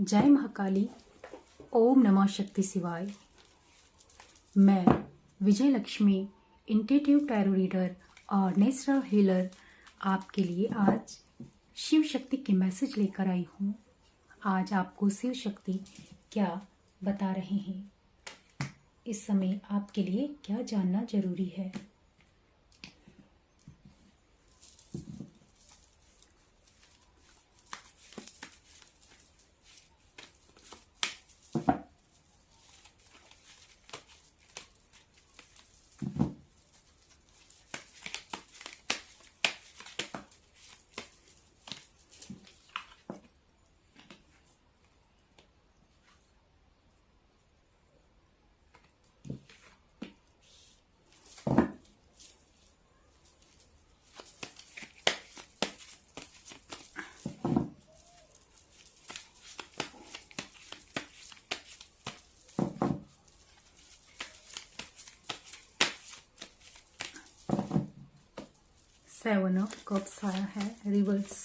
जय महाकाली। ओम नमः शक्ति शिवाय। मैं विजय लक्ष्मी, इंट्यूटिव टैरो रीडर और नेचुरल हीलर, आपके लिए आज शिव शक्ति के मैसेज लेकर आई हूँ। आज आपको शिव शक्ति क्या बता रहे हैं, इस समय आपके लिए क्या जानना जरूरी है। सेवन ऑफ कप्स आया है रिवर्स,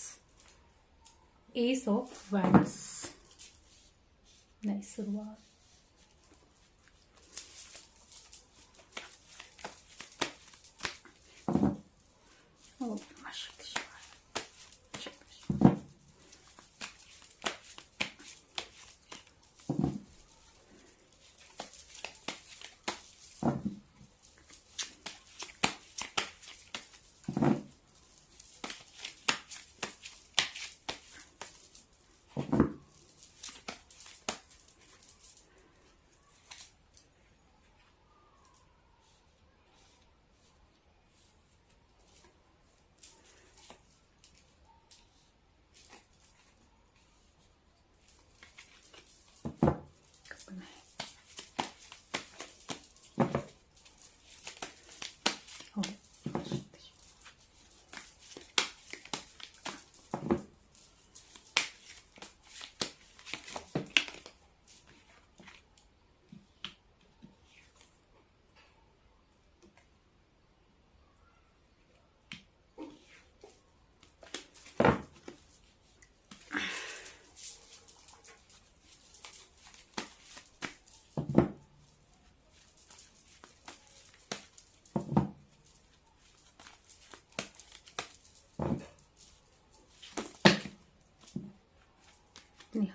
एस ऑफ वैंड्स। नई शुरुआत। ओम नमः शक्ति शिवाय।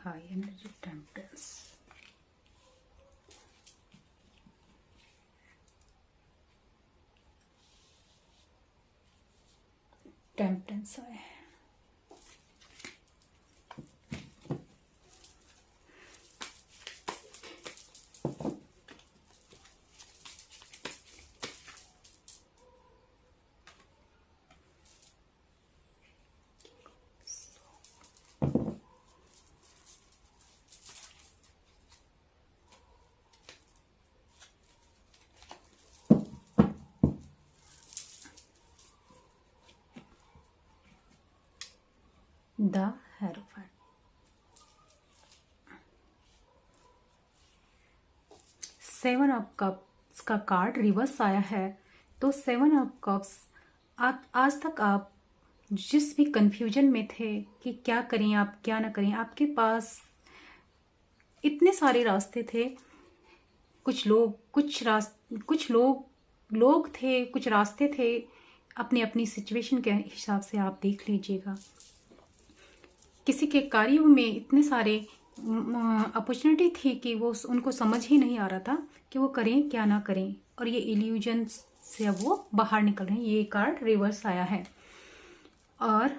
High energy temperance. टेम्परेंस आए हैं। The hierophant. Seven of cups का कार्ड रिवर्स आया है। तो सेवन ऑफ कप्स, आज तक आप जिस भी कंफ्यूजन में थे कि क्या करें आप क्या ना करें, आपके पास इतने सारे रास्ते थे। कुछ लोग थे, कुछ रास्ते थे। अपनी अपनी सिचुएशन के हिसाब से आप देख लीजिएगा। किसी के कार्यों में इतने सारे अपॉर्चुनिटी थी कि वो उनको समझ ही नहीं आ रहा था कि वो करें क्या ना करें, और ये इल्यूजन से अब वो बाहर निकल रहे हैं। ये कार्ड रिवर्स आया है। और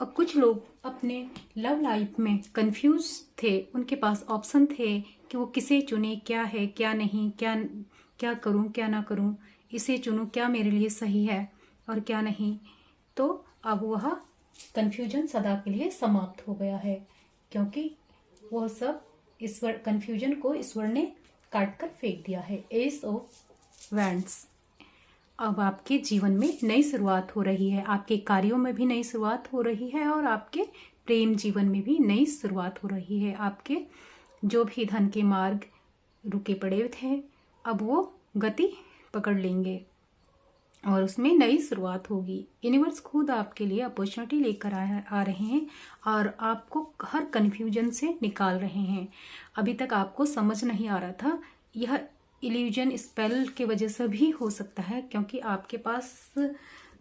कुछ लोग अपने लव लाइफ में कंफ्यूज थे। उनके पास ऑप्शन थे कि वो किसे चुने, क्या है क्या नहीं, क्या करूं क्या ना करूं, इसे चुनूं, क्या मेरे लिए सही है और क्या नहीं। तो अब वह कंफ्यूजन सदा के लिए समाप्त हो गया है, क्योंकि वह सब ईश्वर कंफ्यूजन को ईश्वर ने काट कर फेंक दिया है। S of wands. अब आपके जीवन में नई शुरुआत हो रही है। आपके कार्यों में भी नई शुरुआत हो रही है और आपके प्रेम जीवन में भी नई शुरुआत हो रही है। आपके जो भी धन के मार्ग रुके पड़े थे, अब वो गति पकड़ लेंगे। और उसमें नई शुरुआत होगी। यूनिवर्स खुद आपके लिए अपॉर्चुनिटी लेकर आ रहे हैं और आपको हर कन्फ्यूजन से निकाल रहे हैं। अभी तक आपको समझ नहीं आ रहा था, यह इल्यूजन स्पेल की वजह से भी हो सकता है, क्योंकि आपके पास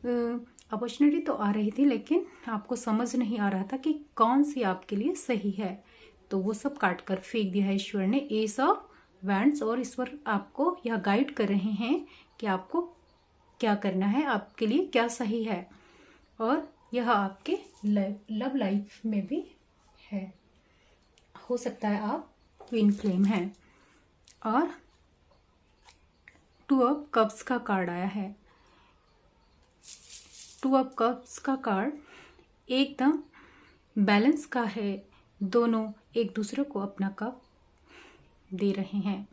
अपॉर्चुनिटी तो आ रही थी लेकिन आपको समझ नहीं आ रहा था कि कौन सी आपके लिए सही है। तो वो सब काट कर फेंक दिया है ईश्वर ने, एस ऑफ वैंड्स। और ईश्वर आपको यह गाइड कर रहे हैं कि आपको क्या करना है, आपके लिए क्या सही है। और यह आपके लव लाइफ में भी है। हो सकता है आप ट्विन फ्लेम हैं। और 2 ऑफ कप्स का कार्ड आया है। 2 ऑफ कप्स का कार्ड एकदम बैलेंस का है। दोनों एक दूसरे को अपना कप दे रहे हैं।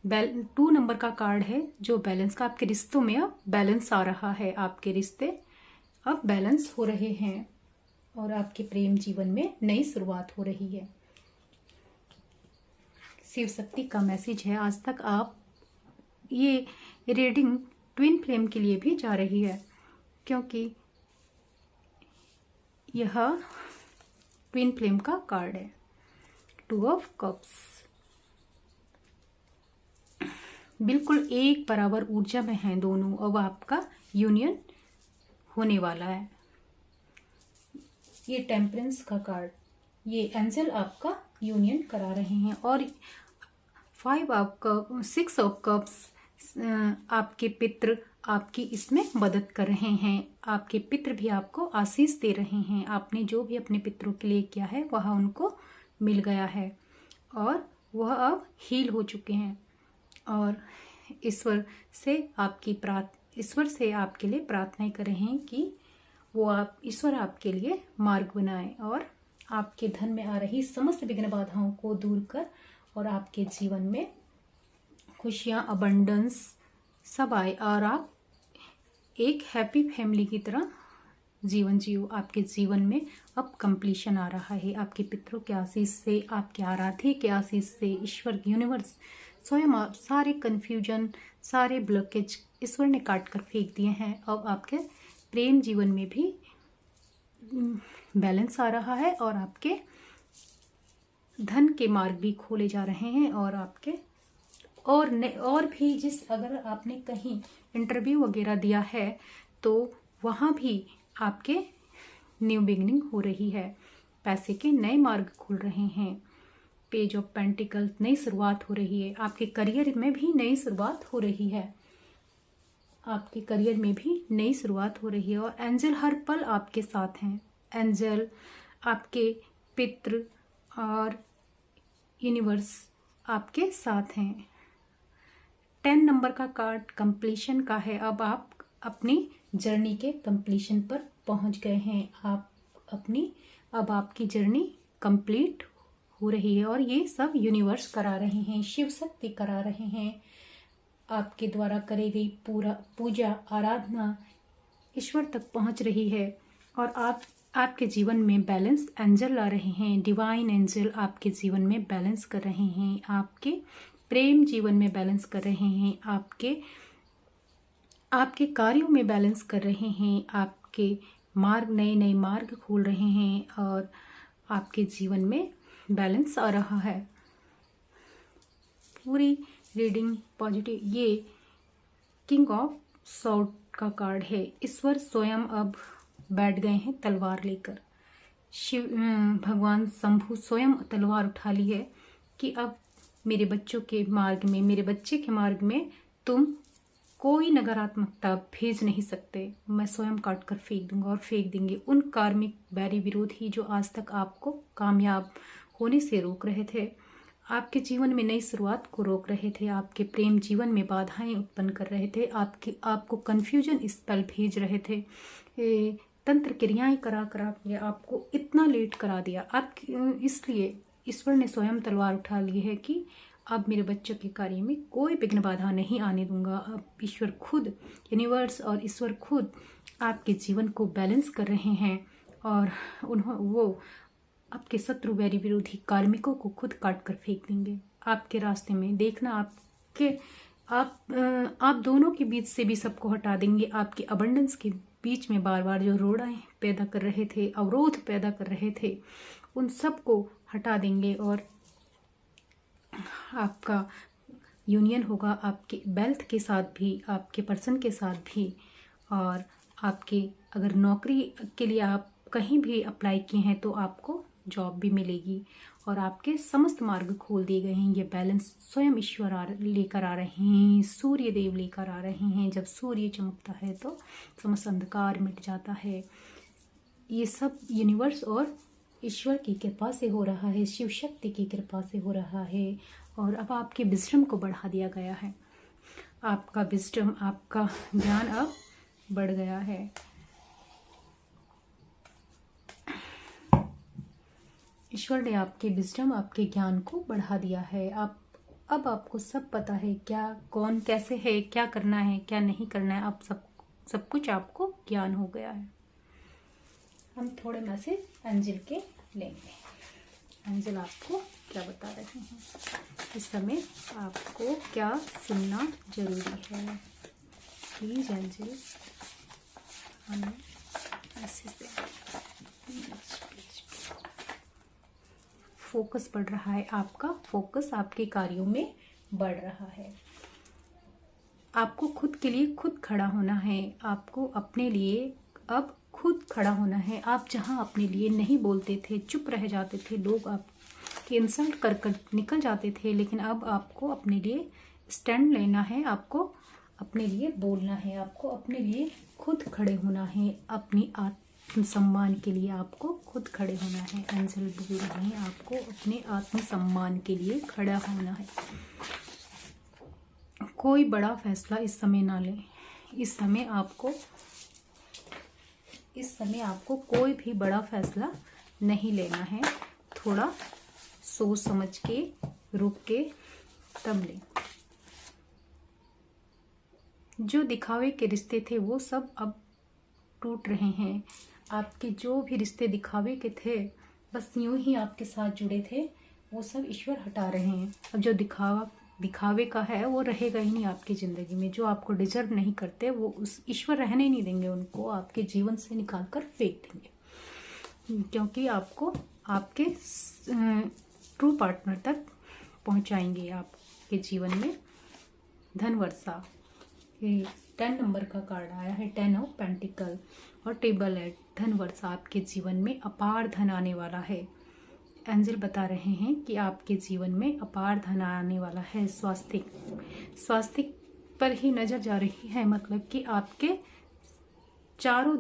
2 नंबर का कार्ड है जो बैलेंस का। आपके रिश्तों में अब बैलेंस आ रहा है। आपके रिश्ते अब बैलेंस हो रहे हैं और आपके प्रेम जीवन में नई शुरुआत हो रही है। शिव शक्ति का मैसेज है। आज तक आप ये रीडिंग ट्विन फ्लेम के लिए भी जा रही है, क्योंकि यह ट्विन फ्लेम का कार्ड है। 2 ऑफ कप्स बिल्कुल एक बराबर ऊर्जा में हैं दोनों। अब आपका यूनियन होने वाला है। ये टेम्परेंस का कार्ड, ये एंजल आपका यूनियन करा रहे हैं। और 6 ऑफ कप्स आपके पितृ आपकी इसमें मदद कर रहे हैं। आपके पितृ भी आपको आशीष दे रहे हैं। आपने जो भी अपने पितरों के लिए किया है वह उनको मिल गया है और वह अब हील हो चुके हैं। और ईश्वर से आपके लिए प्रार्थना कर रहे हैं कि ईश्वर आपके लिए मार्ग बनाए और आपके धन में आ रही समस्त विघ्न बाधाओं को दूर कर और आपके जीवन में खुशियां, अबंडेंस सब आए और आप एक हैप्पी फैमिली की तरह जीवन जियो। आपके जीवन में अब कंप्लीशन आ रहा है। आपके पितरों के आशीष से, आपके आराध्य के आशीष से, ईश्वर यूनिवर्स स्वयं आप सारे कन्फ्यूजन, सारे ब्लॉकेज ईश्वर ने काट कर फेंक दिए हैं। अब आपके प्रेम जीवन में भी बैलेंस आ रहा है और आपके धन के मार्ग भी खोले जा रहे हैं। और आपके और भी अगर आपने कहीं इंटरव्यू वगैरह दिया है तो वहाँ भी आपके न्यू बिगिनिंग हो रही है। पैसे के नए मार्ग खुल रहे हैं। पेज ऑफ पेंटिकल, नई शुरुआत हो रही है। आपके करियर में भी नई शुरुआत हो रही है। आपके करियर में भी नई शुरुआत हो रही है। और एंजल हर पल आपके साथ हैं। एंजल, आपके पितृ और यूनिवर्स आपके साथ हैं। 10 नंबर का कार्ड कंप्लीशन का है। अब आप अपनी जर्नी के कंप्लीशन पर पहुंच गए हैं। अब आपकी जर्नी कंप्लीट हो रही है और ये सब यूनिवर्स करा रहे हैं, शिव शक्ति करा रहे हैं। आपके द्वारा करी गई पूजा आराधना ईश्वर तक पहुंच रही है और आपके जीवन में बैलेंस एंजल ला रहे हैं। डिवाइन एंजल आपके जीवन में बैलेंस कर रहे हैं। आपके प्रेम जीवन में बैलेंस कर रहे हैं। आपके कार्यों में बैलेंस कर रहे हैं। आपके नए मार्ग खोल रहे हैं और आपके जीवन में बैलेंस आ रहा है। पूरी रीडिंग पॉजिटिव। ये किंग ऑफ सॉर्ड का कार्ड है। ईश्वर स्वयं अब बैठ गए हैं तलवार लेकर। भगवान शंभु स्वयं तलवार उठा ली है कि अब मेरे बच्चे के मार्ग में तुम कोई नकारात्मकता भेज नहीं सकते। मैं स्वयं काट कर फेंक दूंगा और फेंक देंगे उन कार्मिक बैरी विरोधी जो आज तक आपको कामयाब होने से रोक रहे थे, आपके जीवन में नई शुरुआत को रोक रहे थे, आपके प्रेम जीवन में बाधाएं उत्पन्न कर रहे थे, आपको कंफ्यूजन स्पेल भेज रहे थे, तंत्र क्रियाएं करा के आपको इतना लेट करा दिया। इसलिए ईश्वर ने स्वयं तलवार उठा ली है कि अब मेरे बच्चों के कार्य में कोई विघ्न बाधा नहीं आने दूंगा। अब ईश्वर खुद, यूनिवर्स और ईश्वर खुद आपके जीवन को बैलेंस कर रहे हैं और वो आपके शत्रु वैरी विरोधी कार्मिकों को खुद काट कर फेंक देंगे। आपके रास्ते में देखना, आपके आप दोनों के बीच से भी सबको हटा देंगे। आपके अबंडेंस के बीच में बार बार जो रोड़ाएं पैदा कर रहे थे, अवरोध पैदा कर रहे थे, उन सबको हटा देंगे और आपका यूनियन होगा आपके वेल्थ के साथ भी, आपके पर्सन के साथ भी। और आपके अगर नौकरी के लिए आप कहीं भी अप्लाई किए हैं तो आपको जॉब भी मिलेगी और आपके समस्त मार्ग खोल दिए गए हैं। ये बैलेंस स्वयं ईश्वर लेकर आ रहे हैं, सूर्य देव लेकर आ रहे हैं। जब सूर्य चमकता है तो समस्त अंधकार मिट जाता है। ये सब यूनिवर्स और ईश्वर की कृपा से हो रहा है, शिव शक्ति की कृपा से हो रहा है। और अब आपके विजडम को बढ़ा दिया गया है। आपका विजडम, आपका ज्ञान अब बढ़ गया है। ईश्वर ने आपके विजडम, आपके ज्ञान को बढ़ा दिया है। अब आपको सब पता है, क्या कौन कैसे है, क्या करना है, क्या नहीं करना है। अब सब कुछ आपको ज्ञान हो गया है। हम थोड़े मैसेज एंजल के लेंगे। एंजल आपको क्या बता रहे हैं इस समय, आपको क्या सुनना जरूरी है? प्लीज एंजल हमें मैसेज दें। फोकस बढ़ रहा है आपका, फोकस आपके कार्यों में बढ़ रहा है। आपको खुद के लिए खुद खड़ा होना है। आपको अपने लिए अब खुद खड़ा होना है। आप जहां अपने लिए नहीं बोलते थे, चुप रह जाते थे, लोग आपकी इंसल्ट कर निकल जाते थे, लेकिन अब आपको अपने लिए स्टैंड लेना है। आपको अपने लिए बोलना है। आपको अपने लिए खुद खड़े होना है। अपनी आत्मसम्मान के लिए आपको खुद खड़े होना है। एंजल बोल रहे हैं आपको अपने आत्मसम्मान के लिए खड़ा होना है। कोई बड़ा फैसला इस समय ना लें। इस समय आपको कोई भी बड़ा फैसला नहीं लेना है। थोड़ा सोच समझ के, रुक के तब लें। जो दिखावे के रिश्ते थे वो सब अब टूट रहे हैं। आपके जो भी रिश्ते दिखावे के थे, बस यूं ही आपके साथ जुड़े थे, वो सब ईश्वर हटा रहे हैं। अब जो दिखावे का है वो रहेगा ही नहीं आपकी ज़िंदगी में। जो आपको डिजर्व नहीं करते वो उस ईश्वर रहने नहीं देंगे, उनको आपके जीवन से निकाल कर फेंक देंगे। क्योंकि आपको आपके ट्रू पार्टनर तक पहुंचाएंगे। आपके जीवन में धन वर्षा, 10 नंबर का कार्ड आया है, 10 ऑफ पेंटिकल और टेबल है। धन वर्षा, आपके जीवन में अपार धन आने वाला है। एंजल बता रहे हैं कि आपके जीवन में अपार धन आने वाला है। स्वास्थ्य पर ही नजर जा रही है, मतलब कि आपके चारों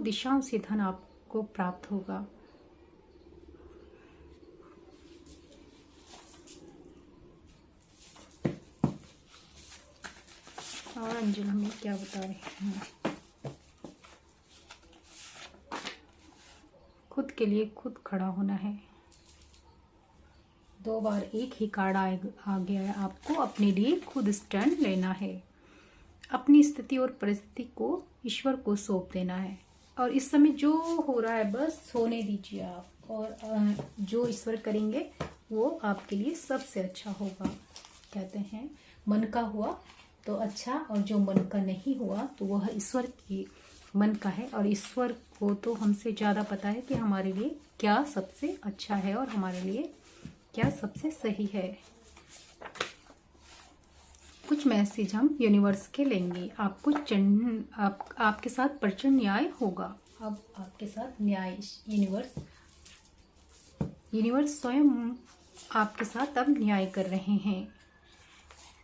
दिशाओं से धन आपको प्राप्त होगा। और एंजल हमें क्या बता रहे हैं? खुद के लिए खुद खड़ा होना है। 2 बार एक ही कार्ड आ गया है। आपको अपने लिए खुद स्टैंड लेना है। अपनी स्थिति और परिस्थिति को ईश्वर को सौंप देना है। और इस समय जो हो रहा है बस होने दीजिए आप। और जो ईश्वर करेंगे वो आपके लिए सबसे अच्छा होगा। कहते हैं मन का हुआ तो अच्छा, और जो मन का नहीं हुआ तो वह ईश्वर की मन का है। और ईश्वर को तो हमसे ज़्यादा पता है कि हमारे लिए क्या सबसे अच्छा है और हमारे लिए क्या सबसे सही है। कुछ मैसेज हम यूनिवर्स के लेंगे। आपको आपके साथ प्रचंड न्याय होगा। अब आपके साथ न्याय यूनिवर्स स्वयं आपके साथ अब न्याय कर रहे हैं।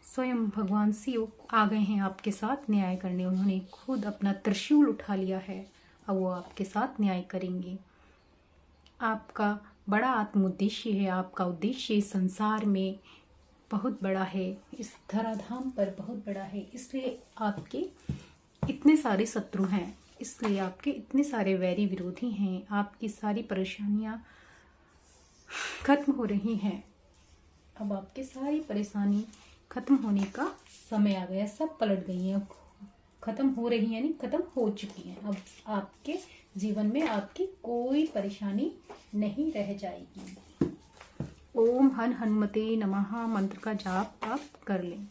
स्वयं भगवान शिव आ गए हैं आपके साथ न्याय करने। उन्होंने खुद अपना त्रिशूल उठा लिया है। अब वो आपके साथ न्याय करेंगे। आपका बड़ा आत्म उद्देश्य है। आपका उद्देश्य इस संसार में बहुत बड़ा है, इस धराधाम पर बहुत बड़ा है। इसलिए आपके इतने सारे शत्रु हैं, इसलिए आपके इतने सारे वैरी विरोधी हैं। आपकी सारी परेशानियां खत्म हो रही हैं। अब आपकी सारी परेशानी खत्म होने का समय आ गया। सब पलट गई हैं, खत्म हो रही हैं, यानी खत्म हो चुकी हैं। अब आपके जीवन में आपकी कोई परेशानी नहीं रह जाएगी। ओम हन हनुमते नमः मंत्र का जाप आप कर लें।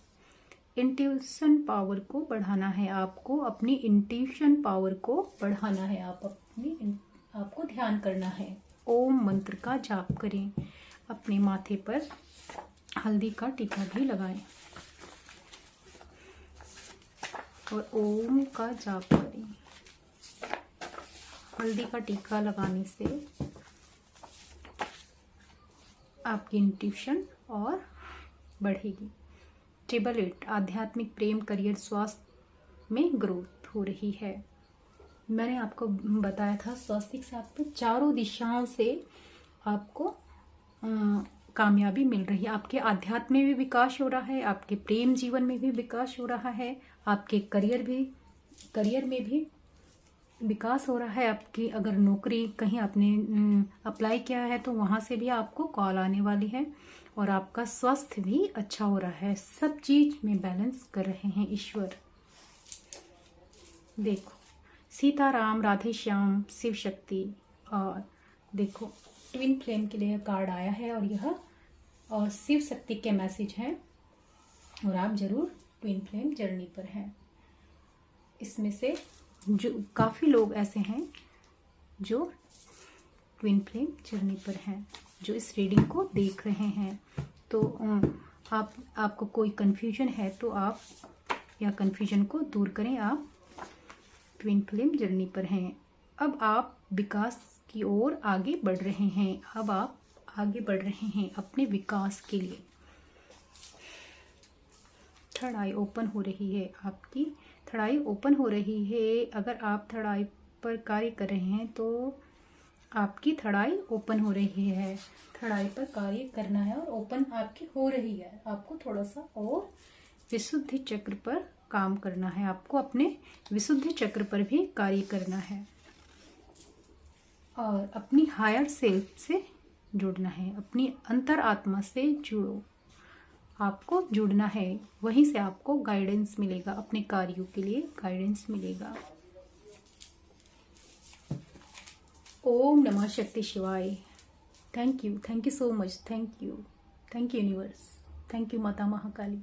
इंट्यूशन पावर को बढ़ाना है आपको, अपनी इंट्यूशन पावर को बढ़ाना है, आपको ध्यान करना है। ओम मंत्र का जाप करें, अपने माथे पर हल्दी का टीका भी लगाएं और ओम का जाप करें। हल्दी का टीका लगाने से आपकी इंट्यूशन और बढ़ेगी। 888 आध्यात्मिक प्रेम करियर स्वास्थ्य में ग्रोथ हो रही है। मैंने आपको बताया था स्वास्थ्य के साथ में चारों दिशाओं से आपको कामयाबी मिल रही है। आपके आध्यात्म में भी विकास हो रहा है, आपके प्रेम जीवन में भी विकास हो रहा है, आपके करियर में भी विकास हो रहा है। आपकी अगर नौकरी कहीं आपने अप्लाई किया है तो वहाँ से भी आपको कॉल आने वाली है और आपका स्वास्थ्य भी अच्छा हो रहा है। सब चीज में बैलेंस कर रहे हैं ईश्वर। देखो सीताराम, राधे श्याम, शिव शक्ति, और देखो ट्विन फ्लेम के लिए कार्ड आया है और शिव शक्ति के मैसेज हैं और आप जरूर ट्विन फ्लेम जर्नी पर हैं। इसमें से जो काफ़ी लोग ऐसे हैं जो ट्विन फ्लेम जर्नी पर हैं, जो इस रीडिंग को देख रहे हैं। तो आपको कोई कन्फ्यूजन है तो आप या कन्फ्यूजन को दूर करें, आप ट्विन फ्लेम जर्नी पर हैं। अब आप विकास की ओर आगे बढ़ रहे हैं, अब आप आगे बढ़ रहे हैं अपने विकास के लिए। थर्ड आई ओपन हो रही है, आपकी थर्ड आई ओपन हो रही है। अगर आप थर्ड आई पर कार्य कर रहे हैं तो आपकी थर्ड आई ओपन हो रही है। थर्ड आई पर कार्य करना है और ओपन आपकी हो रही है। आपको थोड़ा सा और विशुद्धि चक्र पर काम करना है, आपको अपने विशुद्धि चक्र पर भी कार्य करना है और अपनी हायर सेल्फ से जुड़ना है, अपनी अंतर आत्मा से जुड़ो। आपको जुड़ना है, वहीं से आपको गाइडेंस मिलेगा, अपने कार्यों के लिए गाइडेंस मिलेगा। ओम नमः शक्ति शिवाय। Thank you so much. Thank you universe, thank you माता महाकाली।